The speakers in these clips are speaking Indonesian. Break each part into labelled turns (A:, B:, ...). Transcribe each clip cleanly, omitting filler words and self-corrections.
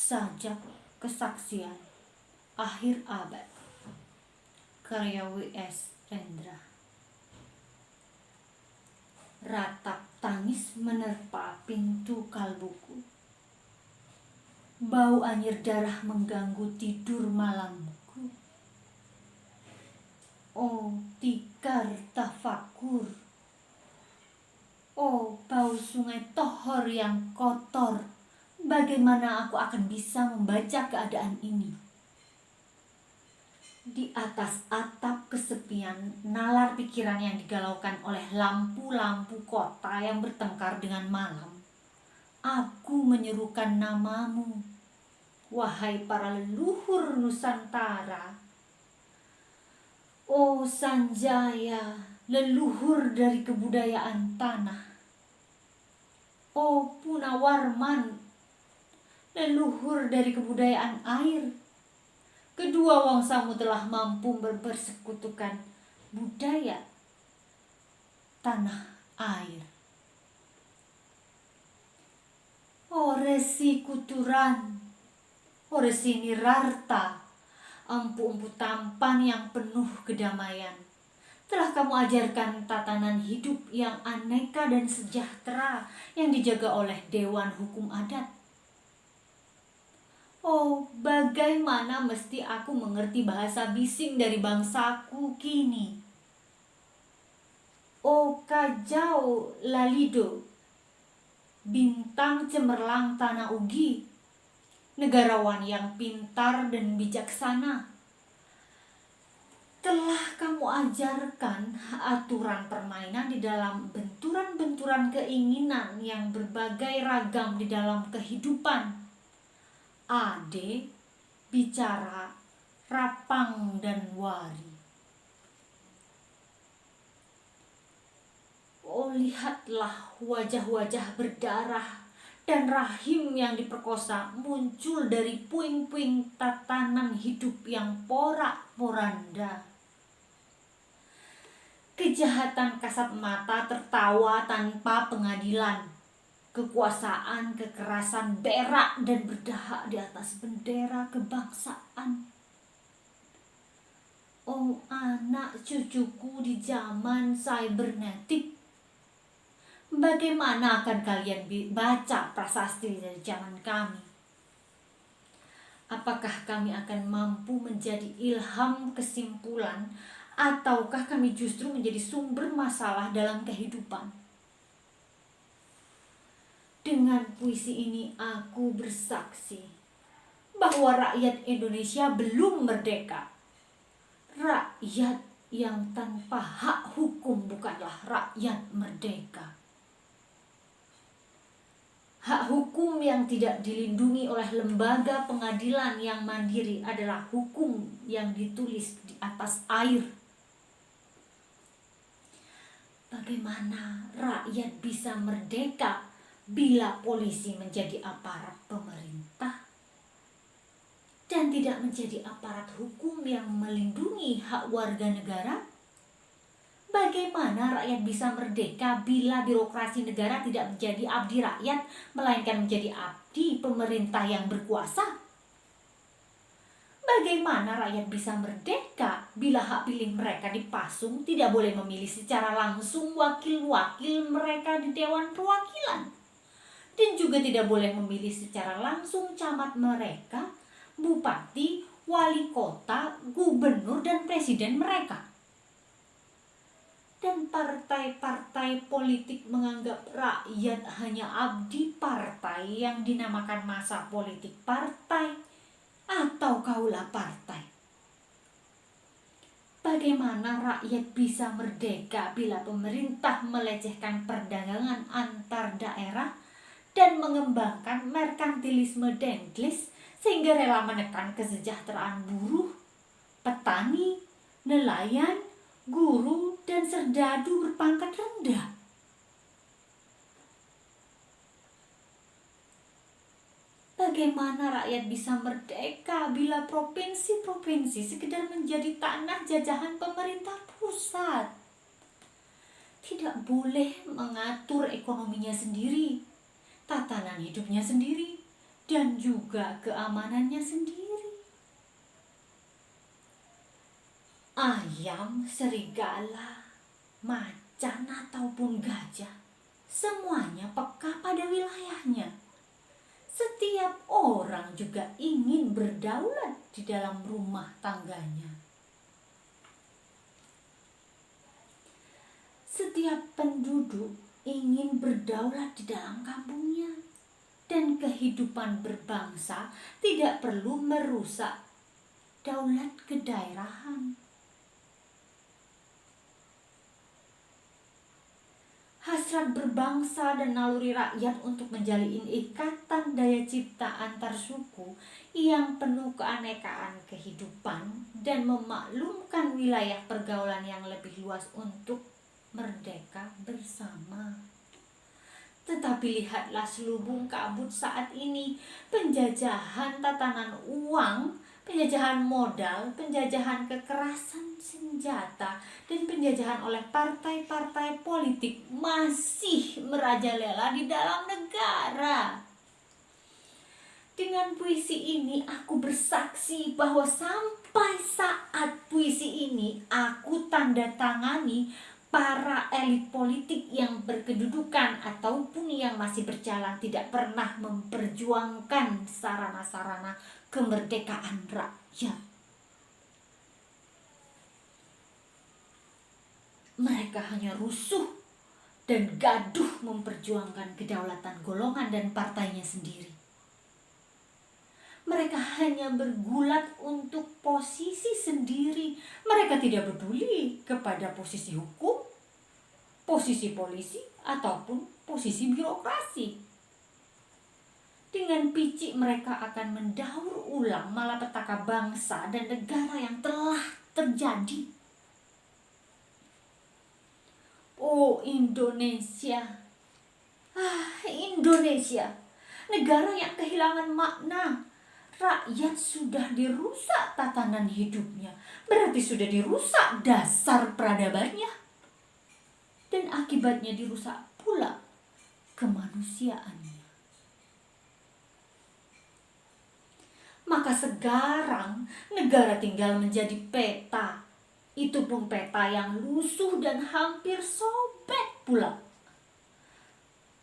A: Sajak Kesaksian Akhir Abad, karya W.S. Rendra. Ratap tangis menerpa pintu kalbuku. Bau anyir darah mengganggu tidur malamku. Oh, tikar tafakur. Oh, bau sungai Tohor yang kotor. Bagaimana aku akan bisa membaca keadaan ini? Di atas atap kesepian, nalar pikiran yang digalaukan oleh lampu-lampu kota yang bertengkar dengan malam. Aku menyerukan namamu, wahai para leluhur Nusantara. Oh Sanjaya, leluhur dari kebudayaan tanah. Oh Punawarman, leluhur dari kebudayaan air. Kedua wangsamu telah mampu mempersekutukan budaya tanah air. Oh Resi Kuturan, oh Resi Nirarta, empu-empu tampan yang penuh kedamaian. Telah kamu ajarkan tatanan hidup yang aneka dan sejahtera yang dijaga oleh Dewan Hukum Adat. Oh, bagaimana mesti aku mengerti bahasa bising dari bangsaku kini? Oh, Kajau Lalido, bintang cemerlang tanah Ugi, negarawan yang pintar dan bijaksana. Telah kamu ajarkan aturan permainan di dalam benturan-benturan keinginan yang berbagai ragam di dalam kehidupan. Ade, bicara, rapang, dan wari. Oh, lihatlah wajah-wajah berdarah dan rahim yang diperkosa muncul dari puing-puing tatanan hidup yang porak-poranda. Kejahatan kasat mata tertawa tanpa pengadilan. Kekuasaan, kekerasan berak dan berdahak di atas bendera kebangsaan. Oh anak cucuku di zaman cybernetik, bagaimana akan kalian baca prasasti dari zaman kami? Apakah kami akan mampu menjadi ilham kesimpulan, ataukah kami justru menjadi sumber masalah dalam kehidupan? Dengan puisi ini aku bersaksi bahwa rakyat Indonesia belum merdeka. Rakyat yang tanpa hak hukum bukanlah rakyat merdeka. Hak hukum yang tidak dilindungi oleh lembaga pengadilan yang mandiri adalah hukum yang ditulis di atas air. Bagaimana rakyat bisa merdeka bila polisi menjadi aparat pemerintah dan tidak menjadi aparat hukum yang melindungi hak warga negara? Bagaimana rakyat bisa merdeka bila birokrasi negara tidak menjadi abdi rakyat, melainkan menjadi abdi pemerintah yang berkuasa? Bagaimana rakyat bisa merdeka bila hak pilih mereka dipasung, tidak boleh memilih secara langsung wakil-wakil mereka di Dewan Perwakilan? Dan juga tidak boleh memilih secara langsung camat mereka, bupati, wali kota, gubernur, dan presiden mereka. Dan partai-partai politik menganggap rakyat hanya abdi partai yang dinamakan masa politik partai atau kaulah partai. Bagaimana rakyat bisa merdeka bila pemerintah melecehkan perdagangan antar daerah dan mengembangkan merkantilisme dengklis sehingga rela menekan kesejahteraan buruh, petani, nelayan, guru, dan serdadu berpangkat rendah? Bagaimana rakyat bisa merdeka bila provinsi-provinsi sekedar menjadi tanah jajahan pemerintah pusat? Tidak boleh mengatur ekonominya sendiri, tatanan hidupnya sendiri, dan juga keamanannya sendiri. Ayam, serigala, macan ataupun gajah, semuanya peka pada wilayahnya. Setiap orang juga ingin berdaulat di dalam rumah tangganya. Setiap penduduk ingin berdaulat di dalam kampungnya. Dan kehidupan berbangsa tidak perlu merusak daulat kedaerahan. Hasrat berbangsa dan naluri rakyat untuk menjalin ikatan daya cipta antar suku yang penuh keanekaan kehidupan dan memaklumkan wilayah pergaulan yang lebih luas untuk merdeka bersama. Tetapi lihatlah selubung kabut saat ini, penjajahan tatanan uang, penjajahan modal, penjajahan kekerasan senjata, dan penjajahan oleh partai-partai politik masih merajalela di dalam negara. Dengan puisi ini aku bersaksi bahwa sampai saat puisi ini aku tanda tangani, para elit politik yang berkedudukan ataupun yang masih berjalan tidak pernah memperjuangkan sarana-sarana kemerdekaan rakyat. Mereka hanya rusuh dan gaduh memperjuangkan kedaulatan golongan dan partainya sendiri. Mereka hanya bergulat untuk posisi sendiri. Mereka tidak peduli kepada posisi hukum, posisi polisi, ataupun posisi birokrasi. Dengan picik mereka akan mendaur ulang malapetaka bangsa dan negara yang telah terjadi. Oh Indonesia, Indonesia, negara yang kehilangan makna. Rakyat sudah dirusak tatanan hidupnya, berarti sudah dirusak dasar peradabannya. Dan akibatnya dirusak pula kemanusiaannya. Maka sekarang negara tinggal menjadi peta. Itu pun peta yang lusuh dan hampir sobek pula.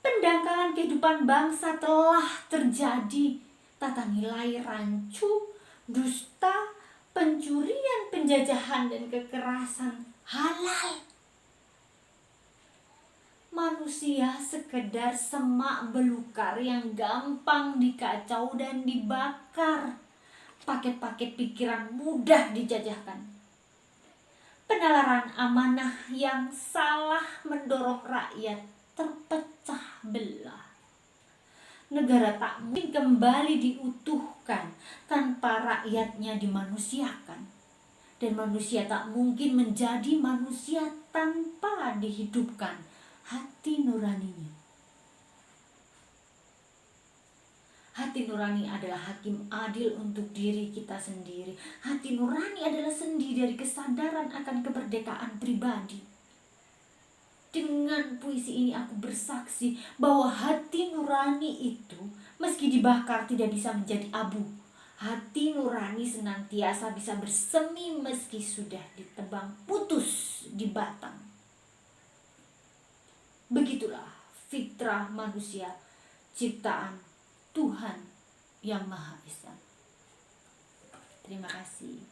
A: Pendangkalan kehidupan bangsa telah terjadi. Tata nilai rancu, dusta, pencurian, penjajahan, dan kekerasan halal. Manusia sekedar semak belukar yang gampang dikacau dan dibakar. Paket-paket pikiran mudah dijajahkan. Penalaran amanah yang salah mendorong rakyat terpecah belah. Negara tak mungkin kembali diutuhkan tanpa rakyatnya dimanusiakan. Dan manusia tak mungkin menjadi manusia tanpa dihidupkan hati nuraninya. Hati nurani adalah hakim adil untuk diri kita sendiri. Hati nurani adalah sendi dari kesadaran akan kemerdekaan pribadi. Dengan puisi ini aku bersaksi bahwa hati nurani itu meski dibakar tidak bisa menjadi abu. Hati nurani senantiasa bisa bersemi meski sudah ditebang putus di batang. Begitulah fitrah manusia, ciptaan Tuhan yang Maha Esa. Terima kasih.